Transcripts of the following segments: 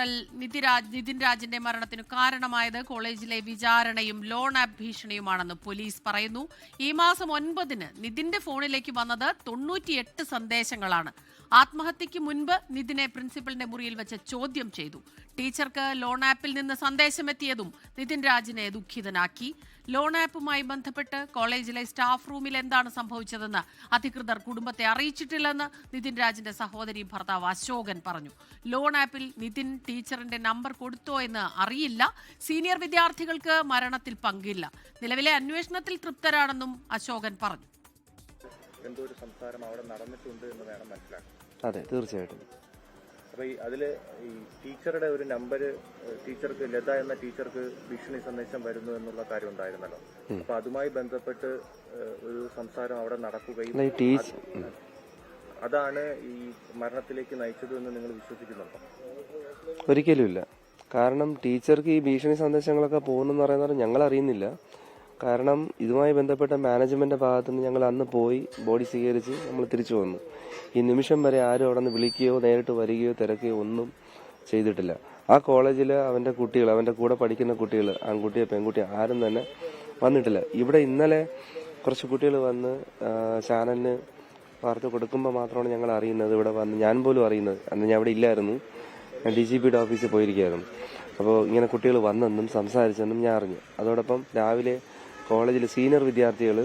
Principal Nitin രാജിന്റെ മരണത്തിന് കാരണമായത് കോളേജിലെ വിചാരണയും ലോൺ ആപ്പ് ഭീഷണിയുമാണെന്ന് പോലീസ് പറയുന്നു. ഈ മാസം 9-ന് നിതിന്റെ ഫോണിലേക്ക് വന്നത് 98 സന്ദേശങ്ങളാണ്. ആത്മഹത്യയ്ക്ക് മുൻപ് നിതിനെ പ്രിൻസിപ്പലിന്റെ മുറിയിൽ വെച്ച് ചോദ്യം ചെയ്തു. ടീച്ചർക്ക് ലോൺ ആപ്പിൽ നിന്ന് സന്ദേശമെത്തിയതും നിതിൻ രാജിനെ ദുഃഖിതനാക്കി. ലോൺ ആപ്പുമായി ബന്ധപ്പെട്ട് കോളേജിലെ സ്റ്റാഫ് റൂമിൽ എന്താണ് സംഭവിച്ചതെന്ന് അധികൃതർ കുടുംബത്തെ അറിയിച്ചിട്ടില്ലെന്ന് നിതിൻ രാജിന്റെ സഹോദരി ഭർത്താവ് അശോകൻ പറഞ്ഞു. ലോൺ ആപ്പിൽ നിതിൻ ടീച്ചറിന്റെ നമ്പർ കൊടുത്തോ എന്ന് അറിയില്ല. സീനിയർ വിദ്യാർത്ഥികൾക്ക് മരണത്തിൽ പങ്കില്ല. നിലവിലെ അന്വേഷണത്തിൽ തൃപ്തരാണെന്നും അശോകൻ പറഞ്ഞു. എന്തോ ഒരു സംസാരം അവിടെ നടന്നിട്ടുണ്ട് എന്ന് വേണം മനസ്സിലാക്കാൻ. അതെ, തീർച്ചയായിട്ടും. അപ്പൊ അതില് ഈ ടീച്ചറുടെ ഒരു നമ്പർ ടീച്ചർക്ക് ലത എന്ന ടീച്ചർക്ക് ഭീഷണി സന്ദേശം വരുന്നു എന്നുള്ള കാര്യം ഉണ്ടായിരുന്നല്ലോ. അപ്പൊ അതുമായി ബന്ധപ്പെട്ട് ഒരു സംസാരം അവിടെ നടക്കുകയും അതാണ് ഈ മരണത്തിലേക്ക് നയിച്ചത് എന്ന് നിങ്ങൾ വിശ്വസിക്കുന്നുണ്ടോ? ഒരിക്കലുമില്ല. കാരണം ടീച്ചർക്ക് ഈ ഭീഷണി സന്ദേശങ്ങളൊക്കെ പോകുന്നെന്ന് പറയുന്നത് ഞങ്ങൾ അറിയുന്നില്ല. കാരണം ഇതുമായി ബന്ധപ്പെട്ട മാനേജ്മെന്റ് ഭാഗത്തു നിന്ന് ഞങ്ങൾ അന്ന് പോയി ബോഡി സ്വീകരിച്ച് നമ്മൾ തിരിച്ചു വന്നു. ഈ നിമിഷം വരെ ആരും അവിടെ നിന്ന് വിളിക്കുകയോ നേരിട്ട് വരികയോ തിരക്കുകയോ ഒന്നും ചെയ്തിട്ടില്ല. ആ കോളേജിൽ അവന്റെ കുട്ടികൾ, അവന്റെ കൂടെ പഠിക്കുന്ന കുട്ടികൾ, ആൺകുട്ടിയോ പെൺകുട്ടിയോ ആരും തന്നെ വന്നിട്ടില്ല. ഇവിടെ ഇന്നലെ കുറച്ച് കുട്ടികൾ വന്ന് ചാനലിന് വാർത്ത കൊടുക്കുമ്പോൾ മാത്രമാണ് ഞങ്ങൾ അറിയുന്നത്. ഇവിടെ വന്ന് ഞാൻ പോലും അറിയുന്നത്. അന്ന് ഞാൻ അവിടെ ഇല്ലായിരുന്നു, ഞാൻ DGPയുടെ ഓഫീസിൽ പോയിരിക്കുകയായിരുന്നു. അപ്പോൾ ഇങ്ങനെ കുട്ടികൾ വന്നെന്നും സംസാരിച്ചെന്നും ഞാൻ അറിഞ്ഞു. അതോടൊപ്പം രാവിലെ കോളേജിൽ സീനിയർ വിദ്യാർത്ഥികൾ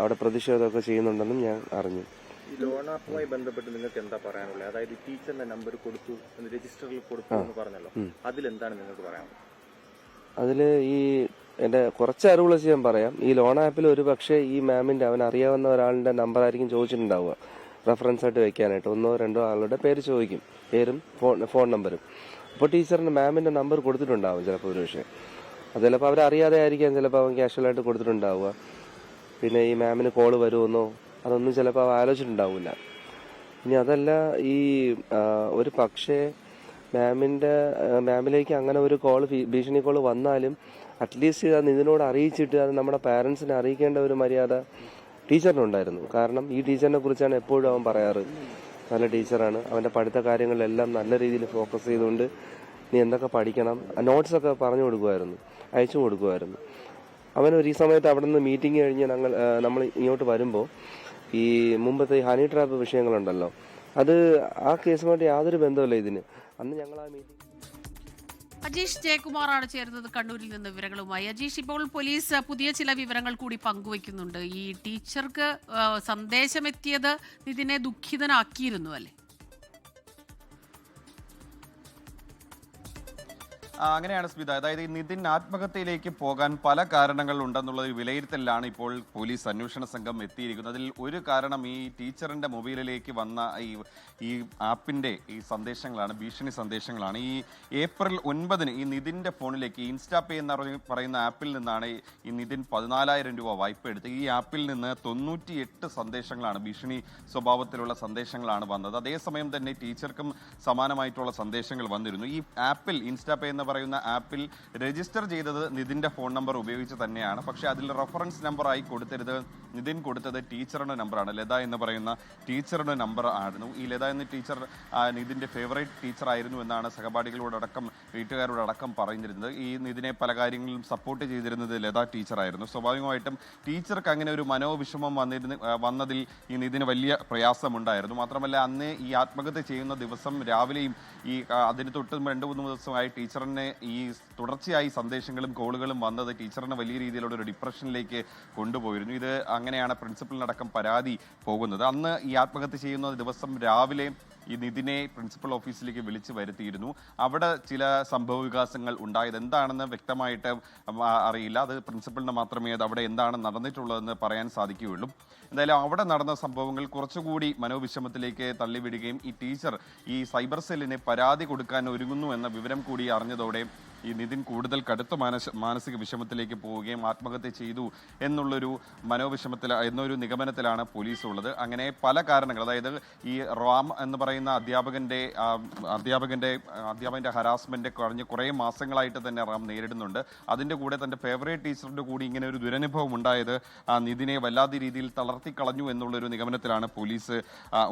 അവിടെ പ്രതിഷേധമൊക്കെ ചെയ്യുന്നുണ്ടെന്നും ഞാൻ അറിഞ്ഞു. ഈ ലോൺ ആപ്പുമായി ബന്ധപ്പെട്ട് നിങ്ങൾക്ക് എന്താ പറയാനുള്ളത്? അതായത് ടീച്ചറിന്റെ നമ്പർ കൊടുത്തു, രജിസ്റ്ററിൽ കൊടുത്തു എന്ന് പറഞ്ഞല്ലോ, അതിലെന്താണ് നിങ്ങൾക്ക് പറയാനുള്ളത്? അതിൽ ഈ എന്റെ കുറച്ച് അറിവുകൾ വെച്ച് ഞാൻ പറയാം. ഈ ലോൺ ആപ്പിൽ ഒരു പക്ഷേ ഈ മാമിന്റെ അവൻ അറിയാവുന്ന ഒരാളുടെ നമ്പർ ആയിരിക്കും ചോദിച്ചിട്ടുണ്ടാവുക റെഫറൻസ് ആയിട്ട് വെക്കാനായിട്ട്. 1-2 ആളുടെ പേര് ചോദിക്കും, പേരും ഫോൺ നമ്പരും. അപ്പോൾ ടീച്ചറിന്റെ മാമിന്റെ നമ്പർ കൊടുത്തിട്ടുണ്ടാവും ചിലപ്പോൾ ഒരു പക്ഷേ. അത് ചിലപ്പോൾ അവരറിയാതെ ആയിരിക്കാം ചിലപ്പോൾ അവൻ കാഷ്വലായിട്ട് കൊടുത്തിട്ടുണ്ടാവുക. പിന്നെ ഈ മാമിന് കോള് വരുമെന്നോ അതൊന്നും ചിലപ്പോൾ അവ ആലോചിച്ചിട്ടുണ്ടാവില്ല. ഇനി അതല്ല, ഈ ഒരു പക്ഷേ മാമിലേക്ക് അങ്ങനെ ഒരു ഭീഷണി കോള് വന്നാലും അറ്റ്ലീസ്റ്റ് അത് ഇതിനോട് അറിയിച്ചിട്ട് അത് നമ്മുടെ പാരൻസിനെ അറിയിക്കേണ്ട ഒരു മര്യാദ ടീച്ചറിനുണ്ടായിരുന്നു. കാരണം ഈ ടീച്ചറിനെ കുറിച്ചാണ് എപ്പോഴും അവൻ പറയാറ്, നല്ല ടീച്ചറാണ്, അവന്റെ പഠിത്ത കാര്യങ്ങളിലെല്ലാം നല്ല രീതിയിൽ ഫോക്കസ് ചെയ്തുകൊണ്ട് നീ എന്തൊക്കെ പഠിക്കണം, നോട്ട്സൊക്കെ പറഞ്ഞു കൊടുക്കുമായിരുന്നു, അയച്ചു കൊടുക്കുമായിരുന്നു. അവൻ ഈ സമയത്ത് അവിടെ നിന്ന് മീറ്റിംഗ് കഴിഞ്ഞ് നമ്മൾ ഇങ്ങോട്ട് വരുമ്പോൾ ഈ മുമ്പത്തെ ഹണി ട്രാപ്പ് വിഷയങ്ങളുണ്ടല്ലോ, അത് ആ കേസുമായിട്ട് യാതൊരു ബന്ധമില്ല ഇതിന്. അന്ന് ഞങ്ങൾ ആ മീറ്റിംഗ്. അജീഷ് ജയകുമാറാണ് ചേർന്നത് കണ്ണൂരിൽ നിന്ന് വിവരങ്ങളുമായി. അജീഷ്, ഇപ്പോൾ പോലീസ് പുതിയ ചില വിവരങ്ങൾ കൂടി പങ്കുവയ്ക്കുന്നുണ്ട്. ഈ ടീച്ചർക്ക് സന്ദേശമെത്തിയത് ഇതിനെ ദുഃഖിതനാക്കിയിരുന്നു അല്ലേ? അങ്ങനെയാണ് സ്മിത. അതായത് ഈ നിതിൻ ആത്മഹത്യയിലേക്ക് പോകാൻ പല കാരണങ്ങൾ ഉണ്ടെന്നുള്ള വിലയിരുത്തലിലാണ് ഇപ്പോൾ പോലീസ് അന്വേഷണ സംഘം എത്തിയിരിക്കുന്നത്. അതിൽ ഒരു കാരണം ഈ ടീച്ചറിന്റെ മൊബൈലിലേക്ക് വന്ന ഈ ആപ്പിന്റെ ഈ സന്ദേശങ്ങളാണ്, ഭീഷണി സന്ദേശങ്ങളാണ്. ഈ ഏപ്രിൽ 9-ന് ഈ നിതിന്റെ ഫോണിലേക്ക് ഇൻസ്റ്റാപേ എന്ന് പറയുന്ന ആപ്പിൽ നിന്നാണ് ഈ നിതിൻ 14,000 രൂപ വായ്പ എടുത്ത്. ഈ ആപ്പിൽ നിന്ന് 98 സന്ദേശങ്ങളാണ്, ഭീഷണി സ്വഭാവത്തിലുള്ള സന്ദേശങ്ങളാണ് വന്നത്. അതേസമയം തന്നെ ടീച്ചർക്കും സമാനമായിട്ടുള്ള സന്ദേശങ്ങൾ വന്നിരുന്നു. ഈ ആപ്പിൽ ഇൻസ്റ്റാപേ എന്ന പറയുന്ന ആപ്പിൽ രജിസ്റ്റർ ചെയ്തത് നിതിന്റെ ഫോൺ നമ്പർ ഉപയോഗിച്ച് തന്നെയാണ്. പക്ഷേ അതിൽ റെഫറൻസ് നമ്പറായി നിതിൻ കൊടുത്തത് ടീച്ചറുടെ നമ്പറാണ്. ലത എന്ന് പറയുന്ന ടീച്ചറുടെ നമ്പർ ആയിരുന്നു. ഈ ലത എന്ന ടീച്ചർ നിതിന്റെ ഫേവറേറ്റ് ടീച്ചർ ആയിരുന്നു എന്നാണ് സഹപാഠികളോടടക്കം വീട്ടുകാരോടക്കം പറഞ്ഞിരുന്നത്. ഈ നിതിനെ പല കാര്യങ്ങളിലും സപ്പോർട്ട് ചെയ്തിരുന്നത് ലത ടീച്ചറായിരുന്നു. സ്വാഭാവികമായിട്ടും ടീച്ചർക്ക് അങ്ങനെ ഒരു മനോവിഷമം വന്നതിൽ ഈ നിതിന് വലിയ പ്രയാസമുണ്ടായിരുന്നു. മാത്രമല്ല അന്ന് ഈ ആത്മഹത്യ ചെയ്യുന്ന ദിവസം രാവിലെയും ഈ അതിന് തൊട്ട് 2-3 ദിവസമായി ടീച്ചറിന് ഈ തുടർച്ചയായി സന്ദേശങ്ങളും കോളുകളും വന്നത് ടീച്ചറിനെ വലിയ രീതിയിലുള്ള ഒരു ഡിപ്രഷനിലേക്ക് കൊണ്ടുപോയിരുന്നു. ഇത് അങ്ങനെയാണ് പ്രിൻസിപ്പലിനടക്കം പരാതി പോകുന്നത്. അന്ന് ഈ ആത്മഹത്യ ചെയ്യുന്ന ദിവസം രാവിലെ ഈ നിതിനെ പ്രിൻസിപ്പൽ ഓഫീസിലേക്ക് വിളിച്ചു വരുത്തിയിരുന്നു. അവിടെ ചില സംഭവ വികാസങ്ങൾ ഉണ്ടായത് എന്താണെന്ന് വ്യക്തമായിട്ട് അറിയില്ല. അത് പ്രിൻസിപ്പലിന് മാത്രമേ അത് അവിടെ എന്താണ് നടന്നിട്ടുള്ളതെന്ന് പറയാൻ സാധിക്കുകയുള്ളൂ. എന്തായാലും അവിടെ നടന്ന സംഭവങ്ങൾ കുറച്ചുകൂടി മനോവിഷമത്തിലേക്ക് തള്ളിവിടുകയും ഈ ടീച്ചർ ഈ സൈബർ സെല്ലിന് പരാതി കൊടുക്കാൻ ഒരുങ്ങുന്നു എന്ന വിവരം കൂടി അറിഞ്ഞതോടെ ഈ നിതിൻ കൂടുതൽ കടുത്ത മാനസിക വിഷമത്തിലേക്ക് പോവുകയും ആത്മഹത്യ ചെയ്തു എന്നുള്ളൊരു എന്നൊരു നിഗമനത്തിലാണ് പോലീസ് ഉള്ളത്. അങ്ങനെ പല കാരണങ്ങൾ, അതായത് ഈ റാം എന്ന് പറയുന്ന അധ്യാപകന്റെ ഹരാസ്മെന്റ് കഴിഞ്ഞ് കുറേ മാസങ്ങളായിട്ട് തന്നെ റാം നേരിടുന്നുണ്ട്. അതിന്റെ കൂടെ തന്റെ ഫേവറേറ്റ് ടീച്ചറിന്റെ കൂടി ഇങ്ങനെ ഒരു ദുരനുഭവം ഉണ്ടായത് നിതിനെ വല്ലാത്ത രീതിയിൽ തളർത്തിക്കളഞ്ഞു എന്നുള്ളൊരു നിഗമനത്തിലാണ് പോലീസ്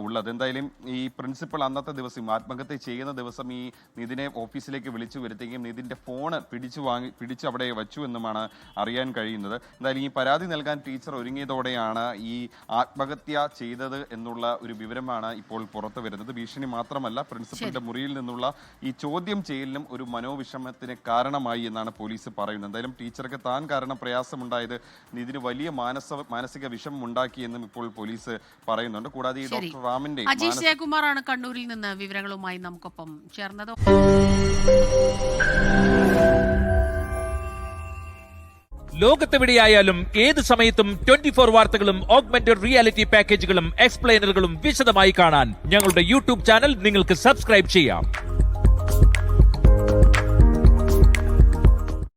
ഉള്ളത്. എന്തായാലും ഈ പ്രിൻസിപ്പൽ അന്നത്തെ ദിവസം ആത്മഹത്യ ചെയ്യുന്ന ദിവസം ഈ നിതിനെ ഓഫീസിലേക്ക് വിളിച്ചു വരുത്തുകയും നിതിന്റെ ഫോണ് പിടിച്ച് അവിടെ വെച്ചു എന്നുമാണ് അറിയാൻ കഴിയുന്നത്. എന്തായാലും ഈ പരാതി നൽകാൻ ടീച്ചർ ഒരുങ്ങിയതോടെയാണ് ഈ ആത്മഹത്യ ചെയ്തത് എന്നുള്ള ഒരു വിവരമാണ് ഇപ്പോൾ പുറത്തു വരുന്നത്. ഭീഷണി മാത്രമല്ല, പ്രിൻസിപ്പലിന്റെ മുറിയിൽ നിന്നുള്ള ഈ ചോദ്യം ചെയ്യലിനും ഒരു മനോവിഷമത്തിന് കാരണമായി എന്നാണ് പോലീസ് പറയുന്നത്. എന്തായാലും ടീച്ചർക്ക് താൻ കാരണം പ്രയാസമുണ്ടായത് നിതിന് വലിയ മാനസിക വിഷമം ഉണ്ടാക്കിയെന്നും ഇപ്പോൾ പോലീസ് പറയുന്നുണ്ട്. കൂടാതെ ഈ ഡോക്ടർ റാമിന്റെ അജീഷ് ജയകുമാറാണ് കണ്ണൂരിൽ നിന്ന് വിവരങ്ങളുമായി നമുക്കൊപ്പം ചേർന്നത്. ലോകത്തെവിടെയായാലും ഏത് സമയത്തും 24 വാർത്തകളും ഓഗ്മെന്റഡ് റിയാലിറ്റി പാക്കേജുകളും എക്സ്പ്ലെയിനറുകളും വിശദമായി കാണാൻ ഞങ്ങളുടെ യൂട്യൂബ് ചാനൽ നിങ്ങൾക്ക് സബ്സ്ക്രൈബ് ചെയ്യാം.